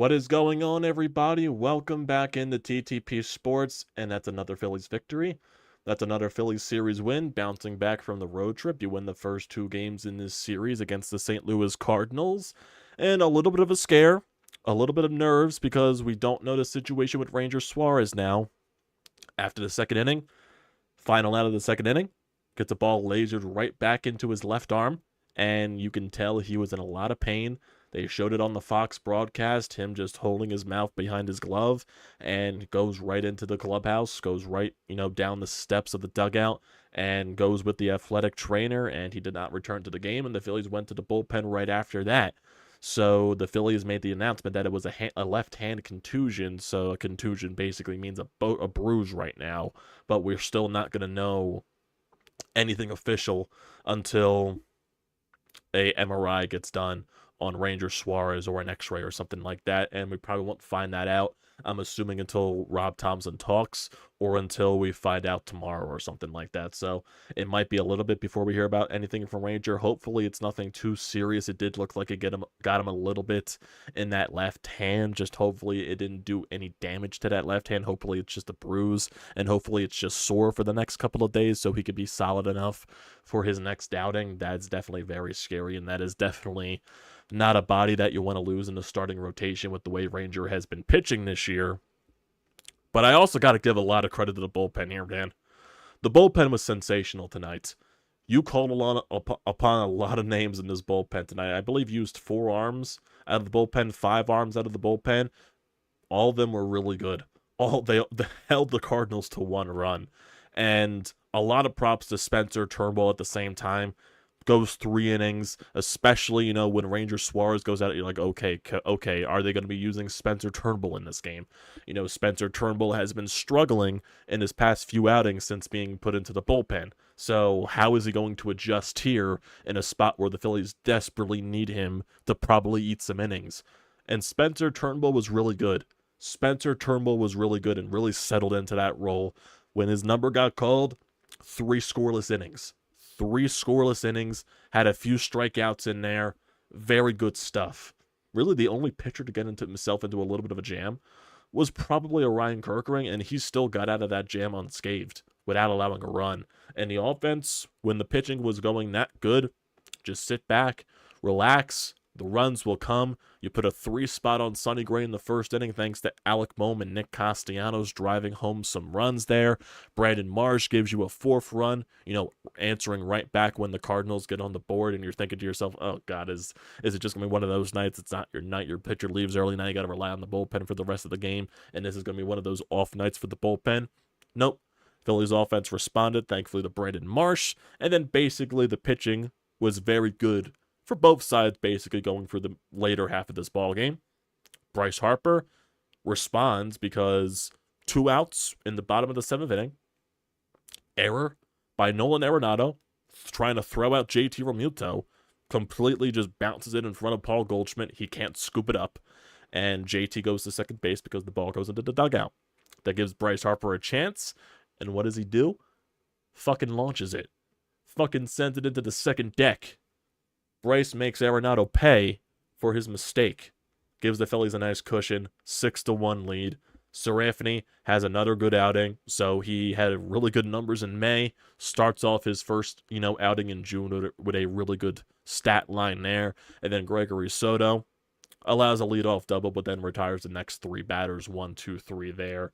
What is going on, everybody? Welcome back into TTP Sports, and that's another Phillies victory. That's another Phillies series win, bouncing back from the road trip. You win the first two games in this series against the St. Louis Cardinals, and a little bit of a scare, a little bit of nerves because we don't know the situation with Ranger Suarez now. After the second inning, final out of the second inning, gets a ball lasered right back into his left arm, and you can tell he was in a lot of pain. They showed it on the Fox broadcast, him just holding his mouth behind his glove, and goes right into the clubhouse, goes right, down the steps of the dugout, and goes with the athletic trainer, and he did not return to the game, and the Phillies went to the bullpen right after that. So the Phillies made the announcement that it was a left-hand contusion, so a contusion basically means a bruise right now, but we're still not going to know anything official until a MRI gets done on Ranger Suarez or an x-ray or something like that, and we probably won't find that out, I'm assuming, until Rob Thomson talks or until we find out tomorrow or something like that. So it might be a little bit before we hear about anything from Ranger. Hopefully it's nothing too serious. It did look like it got him a little bit in that left hand. Just hopefully it didn't do any damage to that left hand. Hopefully it's just a bruise, and hopefully it's just sore for the next couple of days so he could be solid enough for his next outing. That's definitely very scary, and that is definitely not a body that you want to lose in the starting rotation with the way Ranger has been pitching this year. But I also got to give a lot of credit to the bullpen here, man. The bullpen was sensational tonight. You called upon a lot of names in this bullpen tonight. I believe you used 4 arms out of the bullpen, 5 arms out of the bullpen. All of them were really good. They held the Cardinals to 1 run. And a lot of props to Spencer Turnbull at the same time. Goes 3 innings, especially, when Ranger Suarez goes out, you're like, okay, are they going to be using Spencer Turnbull in this game? Spencer Turnbull has been struggling in his past few outings since being put into the bullpen. So how is he going to adjust here in a spot where the Phillies desperately need him to probably eat some innings? And Spencer Turnbull was really good. Spencer Turnbull was really good and really settled into that role. When his number got called, 3 scoreless innings. 3 scoreless innings, had a few strikeouts in there. Very good stuff. Really, the only pitcher to get himself into a little bit of a jam was probably Orion Kerkering, and he still got out of that jam unscathed without allowing a run. And the offense, when the pitching was going that good, just sit back, relax. The runs will come. You put a 3 spot on Sonny Gray in the first inning thanks to Alec Bohm and Nick Castellanos driving home some runs there. Brandon Marsh gives you a 4th run, answering right back when the Cardinals get on the board, and you're thinking to yourself, oh, God, is it just going to be one of those nights? It's not your night. Your pitcher leaves early. Now you got to rely on the bullpen for the rest of the game, and this is going to be one of those off nights for the bullpen. Nope. Phillies offense responded, thankfully, to Brandon Marsh, and then basically the pitching was very good for both sides, basically going for the later half of this ball game. Bryce Harper responds because 2 outs in the bottom of the 7th inning. Error by Nola Arenado, trying to throw out JT Realmuto, completely just bounces it in front of Paul Goldschmidt. He can't scoop it up, and JT goes to second base because the ball goes into the dugout. That gives Bryce Harper a chance, and what does he do? Fucking launches it. Fucking sends it into the second deck. Bryce makes Arenado pay for his mistake. Gives the Phillies a nice cushion, 6-1 lead. Serafini has another good outing, so he had really good numbers in May. Starts off his first, outing in June with a really good stat line there. And then Gregory Soto allows a leadoff double, but then retires the next 3 batters, 1, 2, 3 there.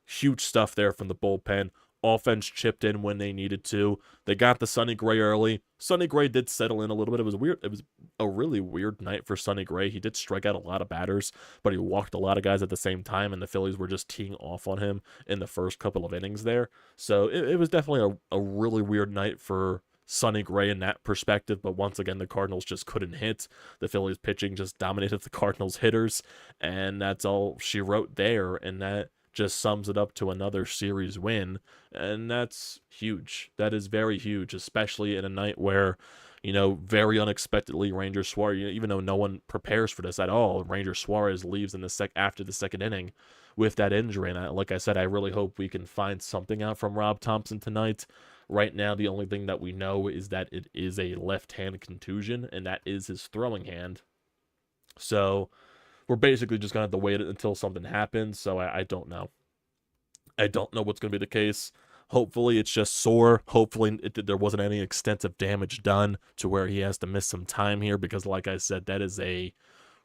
Huge stuff there from the bullpen. Offense chipped in when they needed to. They got the Sonny Gray early. Sonny Gray did settle in a little bit. It was weird. It was a really weird night for Sonny Gray. He did strike out a lot of batters, but he walked a lot of guys at the same time, and the Phillies were just teeing off on him in the first couple of innings there. So it was definitely a really weird night for Sonny Gray in that perspective, but once again, the Cardinals just couldn't hit. The Phillies pitching just dominated the Cardinals hitters, and that's all she wrote there, and that just sums it up to another series win, and that's huge. That is very huge, especially in a night where, very unexpectedly, Ranger Suarez, even though no one prepares for this at all, Ranger Suarez leaves in the after the second inning with that injury, and like I said, I really hope we can find something out from Rob Thomson tonight. Right now, the only thing that we know is that it is a left-hand contusion, and that is his throwing hand. So we're basically just going to have to wait until something happens. So I don't know. I don't know what's going to be the case. Hopefully it's just sore. Hopefully there wasn't any extensive damage done to where he has to miss some time here, because like I said, that is a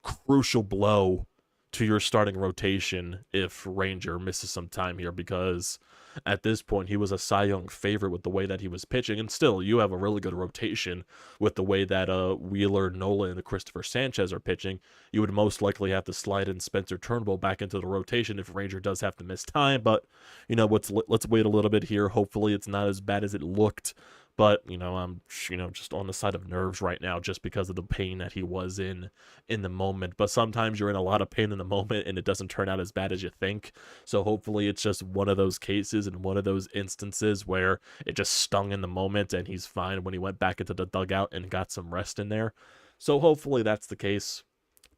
crucial blow to your starting rotation if Ranger misses some time here, because at this point he was a Cy Young favorite with the way that he was pitching, and still you have a really good rotation with the way that Wheeler, Nola, and Christopher Sanchez are pitching. You would most likely have to slide in Spencer Turnbull back into the rotation if Ranger does have to miss time, but let's wait a little bit here. Hopefully it's not as bad as it looked. But, I'm, just on the side of nerves right now just because of the pain that he was in the moment. But sometimes you're in a lot of pain in the moment and it doesn't turn out as bad as you think. So hopefully it's just one of those cases and one of those instances where it just stung in the moment and he's fine when he went back into the dugout and got some rest in there. So hopefully that's the case.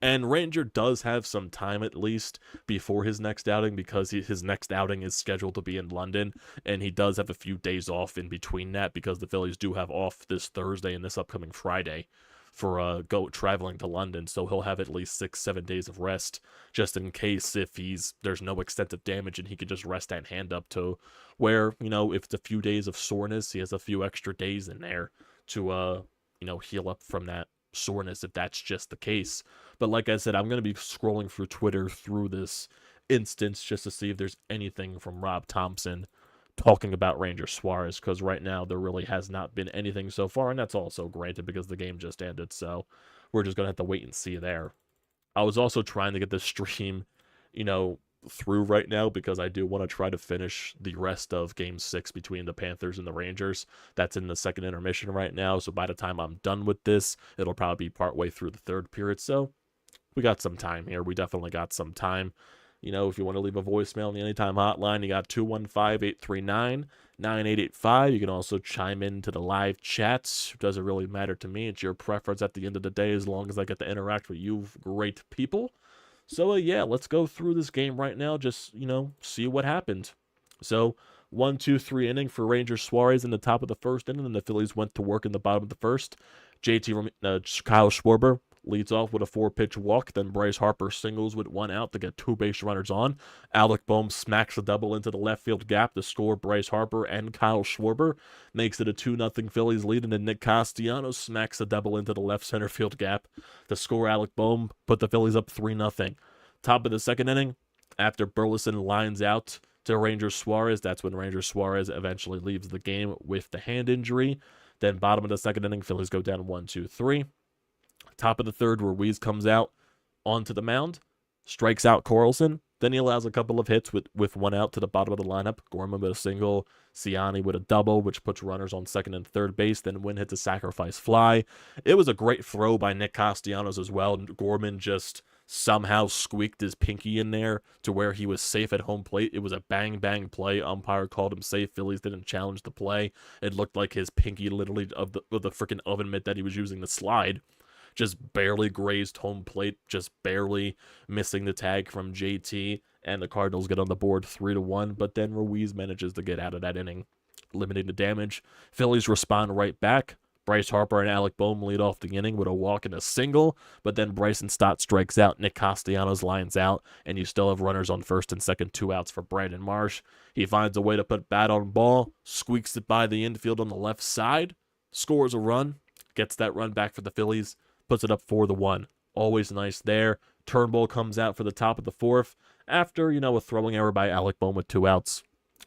And Ranger does have some time at least before his next outing, because his next outing is scheduled to be in London, and he does have a few days off in between that because the Phillies do have off this Thursday and this upcoming Friday for traveling to London. So he'll have at least 6-7 days of rest just in case if there's no extensive damage, and he could just rest that hand up to where, if it's a few days of soreness, he has a few extra days in there to heal up from that soreness if that's just the case. But like I said, I'm going to be scrolling through Twitter through this instance just to see if there's anything from Rob Thompson talking about Ranger Suarez, because right now there really has not been anything so far, and that's also granted because the game just ended, so we're just going to have to wait and see there. I was also trying to get this stream, through right now because I do want to try to finish the rest of Game 6 between the Panthers and the Rangers. That's in the second intermission right now, so by the time I'm done with this, it'll probably be partway through the third period, so we got some time here. We definitely got some time. If you want to leave a voicemail on the Anytime Hotline, you got 215-839-9885. You can also chime into the live chats. It doesn't really matter to me. It's your preference at the end of the day as long as I get to interact with you great people. So, yeah, let's go through this game right now. Just, see what happened. So, 1-2-3 inning for Ranger Suarez in the top of the first inning, and the Phillies went to work in the bottom of the first. Kyle Schwarber leads off with a 4-pitch walk. Then Bryce Harper singles with 1 out to get 2 base runners on. Alec Bohm smacks a double into the left field gap to score Bryce Harper and Kyle Schwarber. Makes it a 2-0 Phillies lead, and then Nick Castellanos smacks a double into the left center field gap to score Alec Bohm, put the Phillies up 3-0. Top of the second inning, after Burleson lines out to Ranger Suarez, that's when Ranger Suarez eventually leaves the game with the hand injury. Then bottom of the second inning, Phillies go down 1-2-3. Top of the third, Ruiz comes out onto the mound, strikes out Carlson. Then he allows a couple of hits with 1 out to the bottom of the lineup. Gorman with a single, Ciani with a double, which puts runners on second and third base. Then Wynn hits a sacrifice fly. It was a great throw by Nick Castellanos as well. Gorman just somehow squeaked his pinky in there to where he was safe at home plate. It was a bang play. Umpire called him safe. Phillies didn't challenge the play. It looked like his pinky literally of the freaking oven mitt that he was using to slide just barely grazed home plate, just barely missing the tag from JT, and the Cardinals get on the board 3-1, but then Ruiz manages to get out of that inning, limiting the damage. Phillies respond right back. Bryce Harper and Alec Bohm lead off the inning with a walk and a single, but then Bryson Stott strikes out, Nick Castellanos lines out, and you still have runners on first and second, 2 outs for Brandon Marsh. He finds a way to put bat on ball, squeaks it by the infield on the left side, scores a run, gets that run back for the Phillies, puts it up 4-1. Always nice there. Turnbull comes out for the top of the fourth after, a throwing error by Alec Bohm with 2 outs.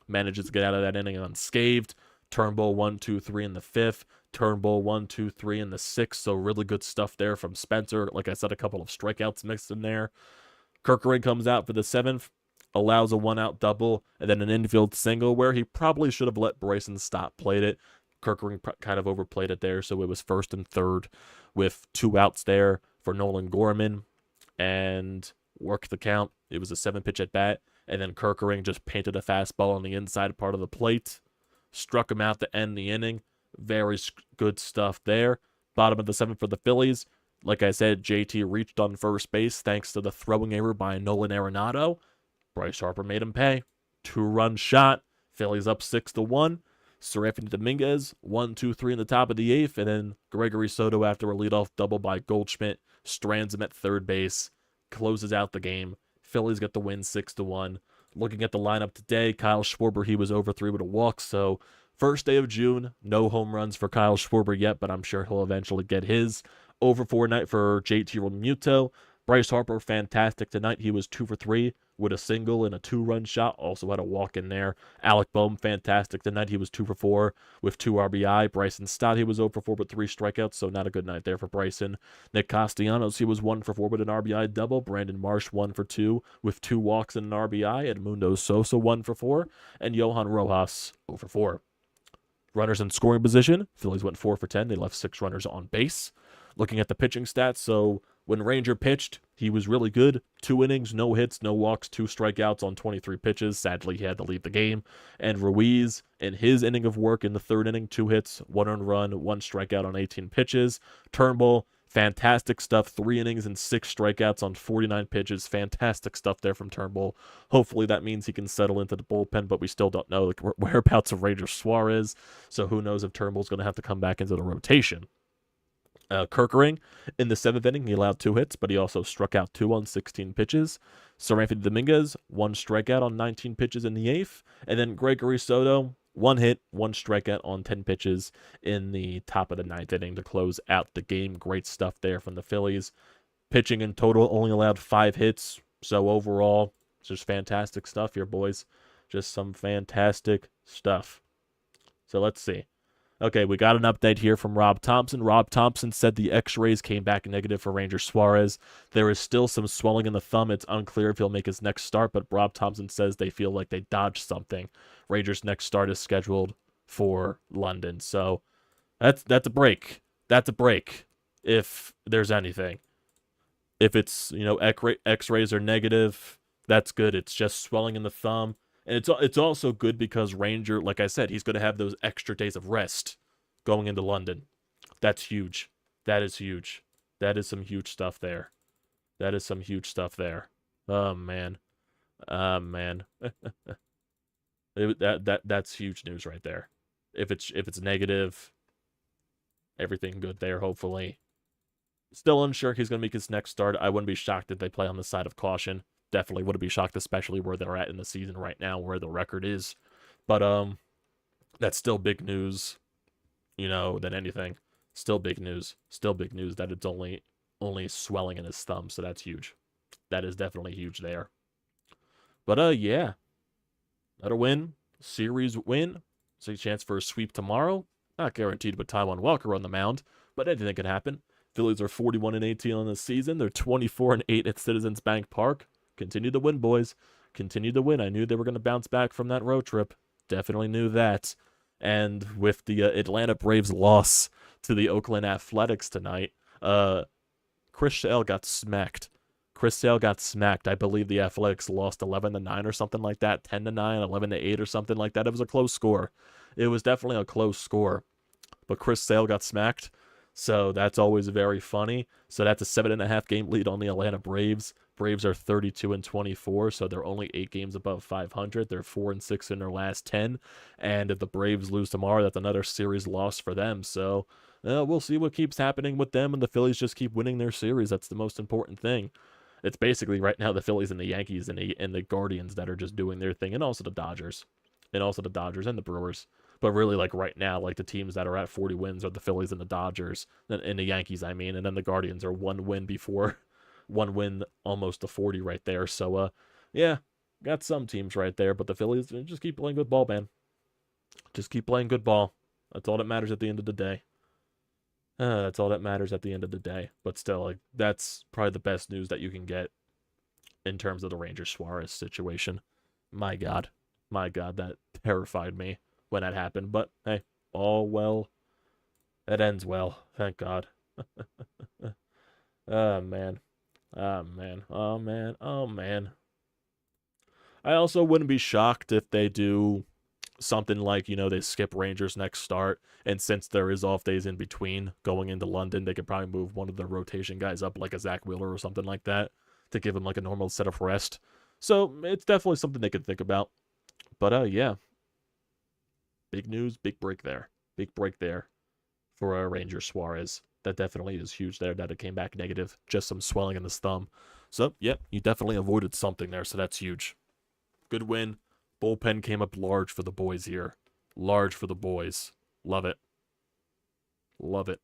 Manages to get out of that inning unscathed. Turnbull 1-2-3 in the fifth. Turnbull 1-2-3 in the sixth. So really good stuff there from Spencer. Like I said, a couple of strikeouts mixed in there. Kerkering comes out for the seventh. Allows a 1-out double and then an infield single where he probably should have let Bryson Stott play it. Kerkering kind of overplayed it there, so it was first and third with 2 outs there for Nolan Gorman and worked the count. It was a 7-pitch at bat, and then Kerkering just painted a fastball on the inside part of the plate, struck him out to end the inning. Very good stuff there. Bottom of the 7th for the Phillies. Like I said, JT reached on first base thanks to the throwing error by Nolan Arenado. Bryce Harper made him pay. 2-run shot. Phillies up 6-1. Serafini Dominguez, 1-2-3 in the top of the 8th, and then Gregory Soto after a leadoff double by Goldschmidt strands him at third base closes out the game. Phillies get the win 6-1. Looking at the lineup today, Kyle Schwarber, he was over 3 with a walk, so first day of June, no home runs for Kyle Schwarber yet, but I'm sure he'll eventually get his. Over 4 night for JT Realmuto. Bryce Harper, fantastic tonight. He was 2 for 3 with a single and a 2-run shot. Also had a walk in there. Alec Boehm, fantastic tonight. He was 2 for 4 with 2 RBI. Bryson Stott, he was 0 for 4 with 3 strikeouts, so not a good night there for Bryson. Nick Castellanos, he was 1 for 4 with an RBI double. Brandon Marsh, 1 for 2 with 2 walks and an RBI. Edmundo Sosa, 1 for 4. And Johan Rojas, 0 for 4. Runners in scoring position, Phillies went 4 for 10. They left 6 runners on base. Looking at the pitching stats, so when Ranger pitched, he was really good. 2 innings, no hits, no walks, 2 strikeouts on 23 pitches. Sadly, he had to leave the game. And Ruiz, in his inning of work in the 3rd inning, 2 hits, 1 earned run, 1 strikeout on 18 pitches. Turnbull, fantastic stuff. 3 innings and 6 strikeouts on 49 pitches. Fantastic stuff there from Turnbull. Hopefully that means he can settle into the bullpen, but we still don't know the whereabouts of Ranger Suarez. So who knows if Turnbull's going to have to come back into the rotation. Kerkering, in the 7th inning, he allowed 2 hits, but he also struck out 2 on 16 pitches. Sir Anthony Dominguez, 1 strikeout on 19 pitches in the 8th. And then Gregory Soto, 1 hit, 1 strikeout on 10 pitches in the top of the 9th inning to close out the game. Great stuff there from the Phillies. Pitching in total only allowed 5 hits. So overall, it's just fantastic stuff here, boys. Just some fantastic stuff. So let's see. Okay, we got an update here from Rob Thompson. Rob Thompson said the x-rays came back negative for Ranger Suarez. There is still some swelling in the thumb. It's unclear if he'll make his next start, but Rob Thompson says they feel like they dodged something. Rangers' next start is scheduled for London. So that's a break. That's a break, if there's anything. If it's, x-rays are negative, that's good. It's just swelling in the thumb. And it's also good because Ranger, like I said, he's going to have those extra days of rest going into London. That's huge. That is huge. That is some huge stuff there. That is some huge stuff there. Oh, man. Man. That's huge news right there. If it's negative, everything good there, hopefully. Still unsure he's going to make his next start. I wouldn't be shocked if they play on the side of caution. Definitely wouldn't be shocked, especially where they're at in the season right now, where the record is. But that's still big news, than anything. Still big news. Still big news that it's only swelling in his thumb, so that's huge. That is definitely huge there. But yeah. Another win. Series win. So a chance for a sweep tomorrow. Not guaranteed with Taijuan Walker on the mound, but anything can happen. Phillies are 41-18 on the season. They're 24-8 at Citizens Bank Park. Continue to win, boys. Continue to win. I knew they were going to bounce back from that road trip. Definitely knew that. And with the Atlanta Braves loss to the Oakland Athletics tonight, Chris Sale got smacked. Chris Sale got smacked. I believe the Athletics lost 11-9 or something like that, 10-9, 11-8 or something like that. It was a close score. It was definitely a close score. But Chris Sale got smacked. So that's always very funny. So that's a 7.5 game lead on the Atlanta Braves. Braves are 32-24, so they're only 8 games above 500. They're 4-6 in their last 10. And if the Braves lose tomorrow, that's another series loss for them. So we'll see what keeps happening with them, and the Phillies just keep winning their series. That's the most important thing. It's basically right now the Phillies and the Yankees and the Guardians that are just doing their thing, and also the Dodgers. And also the Dodgers and the Brewers. But really, like right now, like the teams that are at 40 wins are the Phillies and the Dodgers, and the Yankees, I mean, and then the Guardians are 1 win before, 1 win almost to 40 right there. So, yeah, got some teams right there, but the Phillies just keep playing good ball, man. Just keep playing good ball. That's all that matters at the end of the day. That's all that matters at the end of the day. But still, like that's probably the best news that you can get in terms of the Ranger Suarez situation. My God, that terrified me when that happened. But hey, all well. It ends well. Thank God. Oh, man. Oh, man. Oh, man. Oh, man. I also wouldn't be shocked if they do something like, they skip Rangers next start. And since there is off days in between going into London, they could probably move one of the rotation guys up like a Zack Wheeler or something like that to give him like a normal set of rest. So it's definitely something they could think about. But yeah. Big news, big break there. Big break there for Ranger Suarez. That definitely is huge there that it came back negative. Just some swelling in his thumb. So, yep, you definitely avoided something there, so that's huge. Good win. Bullpen came up large for the boys here. Large for the boys. Love it. Love it.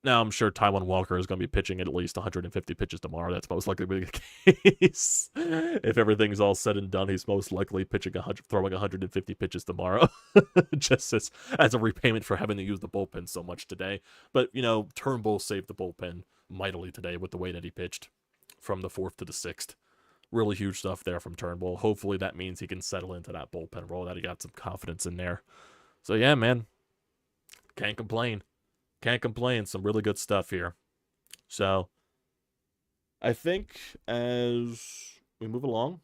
Now, I'm sure Taijuan Walker is going to be pitching at least 150 pitches tomorrow. That's most likely to be the case. If everything's all said and done, he's most likely throwing 150 pitches tomorrow. Just as a repayment for having to use the bullpen so much today. But, you know, Turnbull saved the bullpen mightily today with the way that he pitched from the 4th to the 6th. Really huge stuff there from Turnbull. Hopefully that means he can settle into that bullpen role, that he got some confidence in there. So, yeah, man. Can't complain. Can't complain. Some really good stuff here. So, I think as we move along,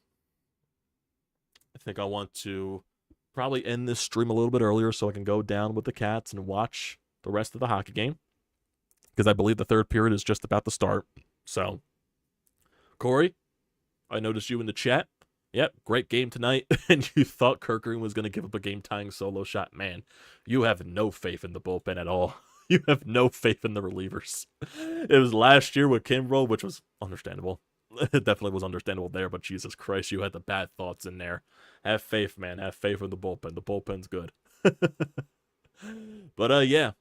I think I want to probably end this stream a little bit earlier so I can go down with the cats and watch the rest of the hockey game. Because I believe the 3rd period is just about to start. So, Corey, I noticed you in the chat. Yep, great game tonight. And you thought Kirk Green was going to give up a game-tying solo shot. Man, you have no faith in the bullpen at all. You have no faith in the relievers. It was last year with Kimbrel, which was understandable. It definitely was understandable there, but Jesus Christ, you had the bad thoughts in there. Have faith, man. Have faith in the bullpen. The bullpen's good. But, yeah.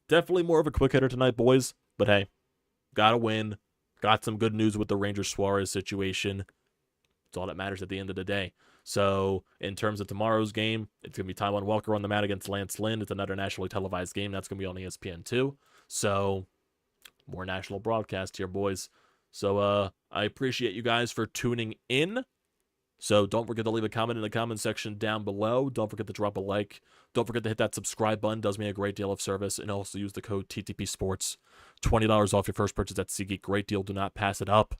Definitely more of a quick hitter tonight, boys. But, hey, got a win. Got some good news with the Rangers Suarez situation. It's all that matters at the end of the day. So, in terms of tomorrow's game, it's going to be Taijuan Walker on the mat against Lance Lynn. It's another nationally televised game. That's going to be on ESPN2. So, more national broadcast here, boys. So, I appreciate you guys for tuning in. So, don't forget to leave a comment in the comment section down below. Don't forget to drop a like. Don't forget to hit that subscribe button. It does me a great deal of service. And also use the code TTPSPORTS. $20 off your first purchase at SeatGeek. Great deal. Do not pass it up.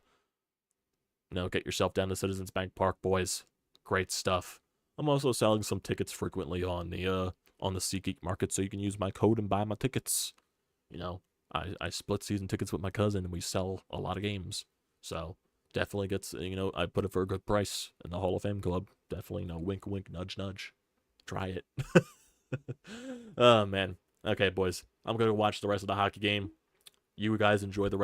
No, get yourself down to Citizens Bank Park, boys. Great stuff. I'm also selling some tickets frequently on the SeatGeek market, so you can use my code and buy my tickets. You know, I split season tickets with my cousin, and we sell a lot of games. So definitely gets, you know, I put it for a good price in the Hall of Fame Club. Definitely, you know, wink, wink, nudge, nudge. Try it. Oh, man. Okay, boys. I'm going to watch the rest of the hockey game. You guys enjoy the rest.